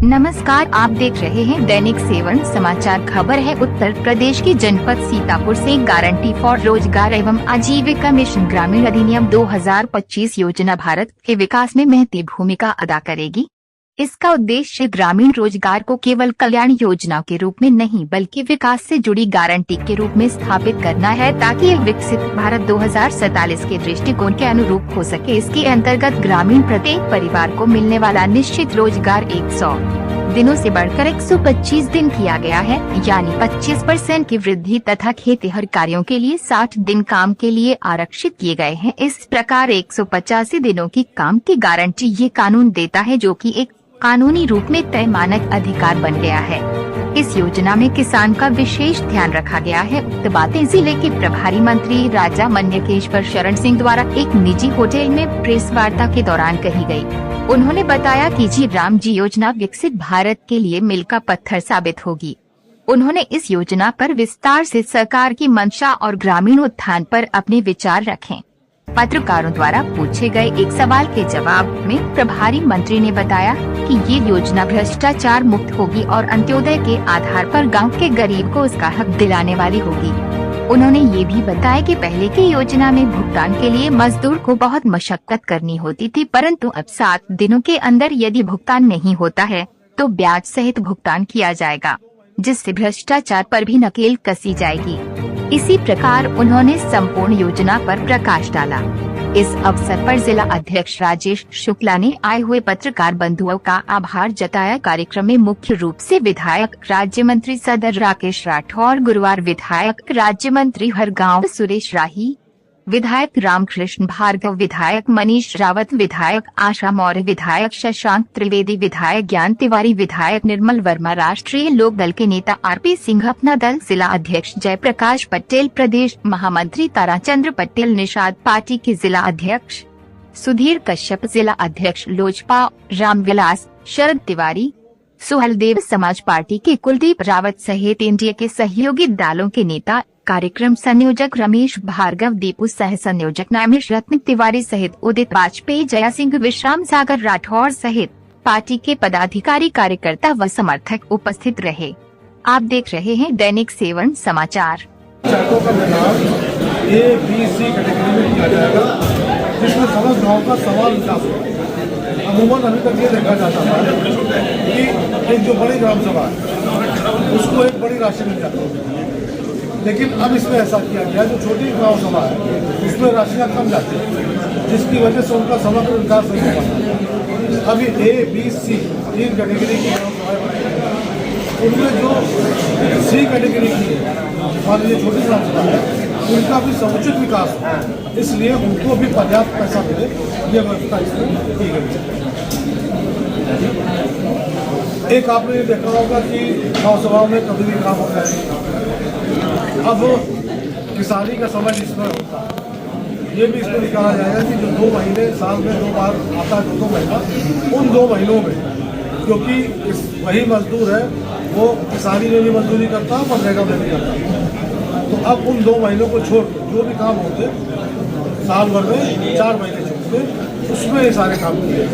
नमस्कार, आप देख रहे हैं दैनिक सेवन समाचार। खबर है उत्तर प्रदेश के जनपद सीतापुर से गारंटी फॉर रोजगार एवं आजीविका मिशन ग्रामीण अधिनियम 2025 योजना भारत के विकास में महत्वपूर्ण भूमिका अदा करेगी। इसका उद्देश्य ग्रामीण रोजगार को केवल कल्याण योजना के रूप में नहीं बल्कि विकास से जुड़ी गारंटी के रूप में स्थापित करना है, ताकि यह विकसित भारत 2047 के दृष्टिकोण के अनुरूप हो सके। इसके अंतर्गत ग्रामीण प्रत्येक परिवार को मिलने वाला निश्चित रोजगार 100 दिनों से बढ़कर 125 दिन किया गया है, यानी 25% की वृद्धि तथा खेतीहर कार्यों के लिए 60 दिन काम के लिए आरक्षित किए गए हैं। इस प्रकार 185 दिनों की काम की गारंटी ये कानून देता है, जो कि एक कानूनी रूप में तय मानक अधिकार बन गया है। इस योजना में किसान का विशेष ध्यान रखा गया है। उक्त बातें जिले के प्रभारी मंत्री राजा मन्यकेश्वर शरण सिंह द्वारा एक निजी होटल में प्रेस वार्ता के दौरान कही गई। उन्होंने बताया कि जी राम जी योजना विकसित भारत के लिए मील का पत्थर साबित होगी। उन्होंने इस योजना पर विस्तार से सरकार की मंशा और ग्रामीण उत्थान पर अपने विचार रखे। पत्रकारों द्वारा पूछे गए एक सवाल के जवाब में प्रभारी मंत्री ने बताया कि ये योजना भ्रष्टाचार मुक्त होगी और अंत्योदय के आधार पर गांव के गरीब को उसका हक दिलाने वाली होगी। उन्होंने ये भी बताया कि पहले की योजना में भुगतान के लिए मजदूर को बहुत मशक्कत करनी होती थी, परंतु अब 7 दिनों के अंदर यदि भुगतान नहीं होता है तो ब्याज सहित भुगतान किया जाएगा, जिससे भ्रष्टाचार पर भी नकेल कसी जाएगी। इसी प्रकार उन्होंने संपूर्ण योजना पर प्रकाश डाला। इस अवसर पर जिला अध्यक्ष राजेश शुक्ला ने आए हुए पत्रकार बंधुओं का आभार जताया। कार्यक्रम में मुख्य रूप से विधायक राज्य मंत्री सदर राकेश राठौर, गुरुवार विधायक राज्य मंत्री हरगांव सुरेश राही, विधायक रामकृष्ण भार्गव, विधायक मनीष रावत, विधायक आशा मौर्य, विधायक शशांक त्रिवेदी, विधायक ज्ञान तिवारी, विधायक निर्मल वर्मा, राष्ट्रीय लोक दल के नेता आरपी सिंह, अपना दल, जिला अध्यक्ष जयप्रकाश पटेल, प्रदेश महामंत्री ताराचंद्र पटेल, निषाद पार्टी के जिला अध्यक्ष सुधीर कश्यप, जिला अध्यक्ष लोजपा रामविलास, शरद तिवारी, सुहलदेव, समाज पार्टी के कुलदीप रावत सहित इंडिया के सहयोगी दलों के नेता, कार्यक्रम संयोजक रमेश भार्गव, दीपू सह संयोजक नामेश रत्न तिवारी सहित उदित वाजपेयी, जया सिंह, विश्राम सागर राठौर सहित पार्टी के पदाधिकारी, कार्यकर्ता व समर्थक उपस्थित रहे। आप देख रहे हैं दैनिक सेवन समाचार। का A, B, C कैटेगरी में किया जाएगा, जिसमें समस्त गाँव का सवाल विकास होगा। अमूमन अभी तक ये देखा जाता था कि एक जो बड़ी ग्राम सभा है उसको एक बड़ी राशि मिल जाती है, लेकिन अब इसमें ऐसा किया गया जो छोटी ग्राम सभा है उसमें राशियाँ कम जाती है, जिसकी वजह से उनका समग्र विकास नहीं हो पाता। अभी A, B, C 3 कैटेगरी की ग्राम सभाएं बनाई गई, उनमें जो C कैटेगरी की है, मान लीजिए छोटी ग्राम सभा है, उनका भी समुचित विकास हो, इसलिए उनको भी पर्याप्त पैसा मिले, ये व्यवस्था इसमें की गई है। एक आपने ये देखा होगा कि गाँव सभाओं में कभी भी काम हो जाए। अब किसानी का समय जिसमें होता है, ये भी इसमें निकाला जाएगा कि जो 2 महीने साल में 2 बार आता है, 2 महीना, उन 2 महीनों में, क्योंकि वही मजदूर है वो किसानी में भी मजदूरी करता है, मनरेगा में भी करता है, तो अब उन 2 महीनों को छोड़ जो भी काम होते साल भर में 4 महीने छूटते, उसमें ये सारे काम किए।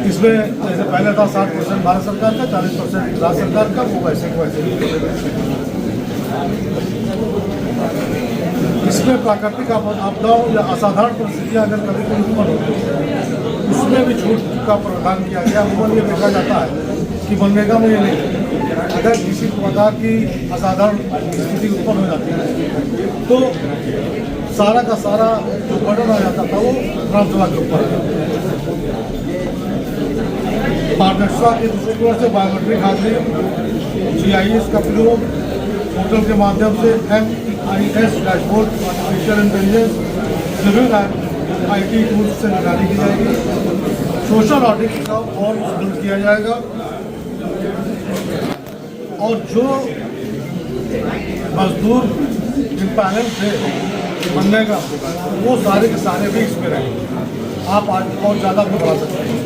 इसमें जैसे पहले था 60% भारत सरकार का, 40% राज्य सरकार का, वो वैसे को वैसे ही। इसमें प्राकृतिक आपदाओं या असाधारण परिस्थितियां अगर कभी कोई उत्पन्न होती है, उसमें भी छूट का प्रावधान किया गया। अमूमन ये देखा जाता है कि मनरेगा में ये नहीं, अगर किसी प्रकार की असाधारण स्थिति उत्पन्न हो जाती है तो सारा का सारा जो बर्डन आ जाता था वो ग्राम सभा के ऊपर आ जाता है। पारदर्शिता के दृष्टिकोण से बायोमेट्रिक हाजिरी, GIS का प्रयोग, पोर्टल के माध्यम से MIS डैशबोर्ड, आर्टिफिशियल इंटेलिजेंस, विभिन्न IT टूल्स से निगरानी की जाएगी। सोशल ऑडिट का और सुदृढ़ किया जाएगा, और जो मजदूर जिन पैनल थे मनरेगा, वो सारे के सारे भी इसमें रहेंगे। आप आज और ज़्यादा बढ़ा सकते हैं।